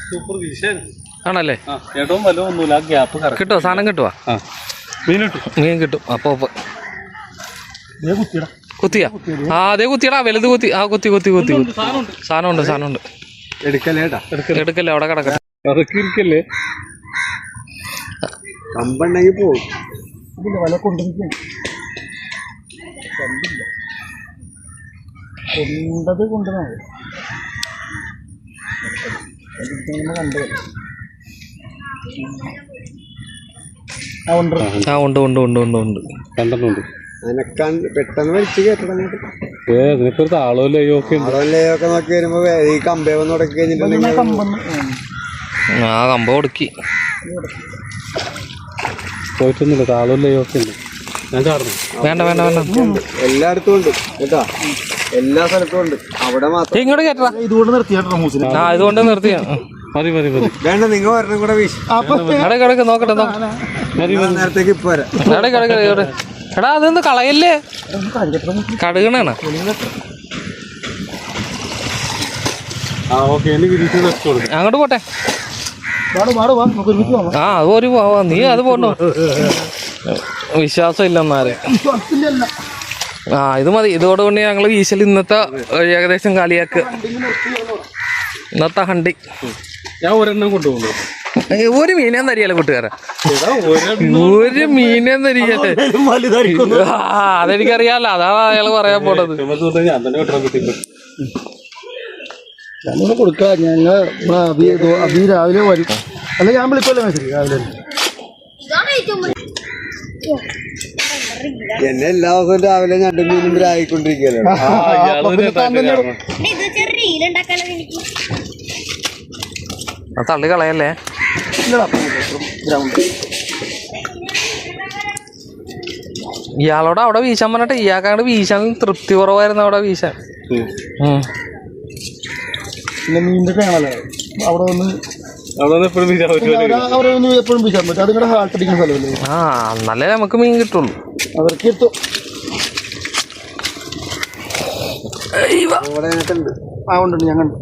Super വീശാൻ ആണല്ലേ? ഏറ്റവും വല്ല ഒന്നുമില്ല, ആ ഗ്യാപ്പ് കിട്ടുമോ? സാധനം കിട്ടുവാ? മീൻ കിട്ടും. അപ്പൊ കുത്തിയാ? ആ അതേ കുത്തിയടാ, വലുത് കുത്തി. ആ കുത്തി കുത്തി കുത്തി കുത്തി. സാധനമുണ്ട്. എടുക്കല്ലേ, അവിടെ കിടക്കട്ടെ. അതൊക്കെ കമ്പുണ്ടെങ്കിൽ പോകും. വല കൊണ്ടത് കൊണ്ടുവന്നത് കണ്ടത്. ഉണ്ട്. കണ്ടെന്നുണ്ട്. അതിനൊക്കെ പെട്ടെന്ന് വലിച്ചു കേട്ടങ്ങോട്ട്. ഇതിനൊക്കെ ഒരു താളോലയൊക്കെ നോക്കി വരുമ്പോ ഈ കമ്പേ വന്ന് തുടക്കി കഴിഞ്ഞിട്ടുണ്ടെങ്കിൽ ആ കമ്പ കൊടുക്കി പോയിട്ടൊന്നുമില്ല. താളോലയൊക്കെ ഉണ്ട്. ഞാൻ ചാടുന്നു. വേണ്ട. എല്ലായിടത്തും ഉണ്ട് കേട്ടാ, എല്ലാ സ്ഥലത്തും ഉണ്ട്. അവിടെ മാത്രം ഇങ്ങോട്ട് കേട്ടാ. ഇതുകൊണ്ട് നിർത്തിയാട്ടോ മൂസിനെ. ഇതുകൊണ്ട് നിർത്തിയാ മതി. വേണ്ട, നിങ്ങൾ ഒരെണ്ണം കൂടെ വീശി നോക്കട്ടെ. നേരത്തേക്ക് ഇപ്പൊ വരാം. എടാ അതൊന്ന് കളയല്ലേ, കടുകണാണ്. അങ്ങോട്ട് പോട്ടെ. ആ അത് ഒരു പോവാ. നീ അത് പോണ്ടോ? വിശ്വാസം ഇല്ലെന്നാരെ. ഇത് മതി. ഇതോടുകൊണ്ട് ഞങ്ങള് വീശൽ ഇന്നത്തെ ഏകദേശം കാലിയാക്ക്. ഇന്നത്തെ ഹണ്ടി ഞാൻ ഒരെണ്ണം കൊണ്ടുപോകുന്നു. ഒരു മീനേം തരികയല്ലേ കൂട്ടുകാരാ, ഒരു മീനേം തരികയല്ലേ. അതെനിക്കറിയാലോ, അതാണ് അയാള് പറയാൻ പോണത്. ഞാൻ തന്നെ ഞങ്ങൾ കൊടുക്കാം. ഞങ്ങൾ അഭി രാവിലെ വരും. അല്ല ഞാൻ വിളിക്കല്ലോ മെസ്സേജ് രാവിലെ. എന്നെ എല്ലാ ദിവസവും രാവിലെ ഞണ്ട് മീനും ആയിക്കൊണ്ടിരിക്കുകയല്ലേ. തള്ളി കളയല്ലേ. ഇയാളോട് അവിടെ വീശാൻ പറഞ്ഞിട്ട് ഇയാൾക്കാണ്ട് വീശാൻ തൃപ്തി കുറവായിരുന്നു അവിടെ വീശാൻ. പിന്നെ മീനിന്റെ ടൈമല്ലേ അവിടെ വന്ന് എപ്പോഴും വീശാൻ പറ്റും. അത് നിങ്ങളുടെ ഹാർട്ട് അടിക്കുന്ന സ്ഥലമല്ലേ. എന്നാലേ നമുക്ക് മീൻ കിട്ടുള്ളൂ. അവർക്ക് എടുത്തു. ഉണ്ട് ഞാൻ കണ്ടു.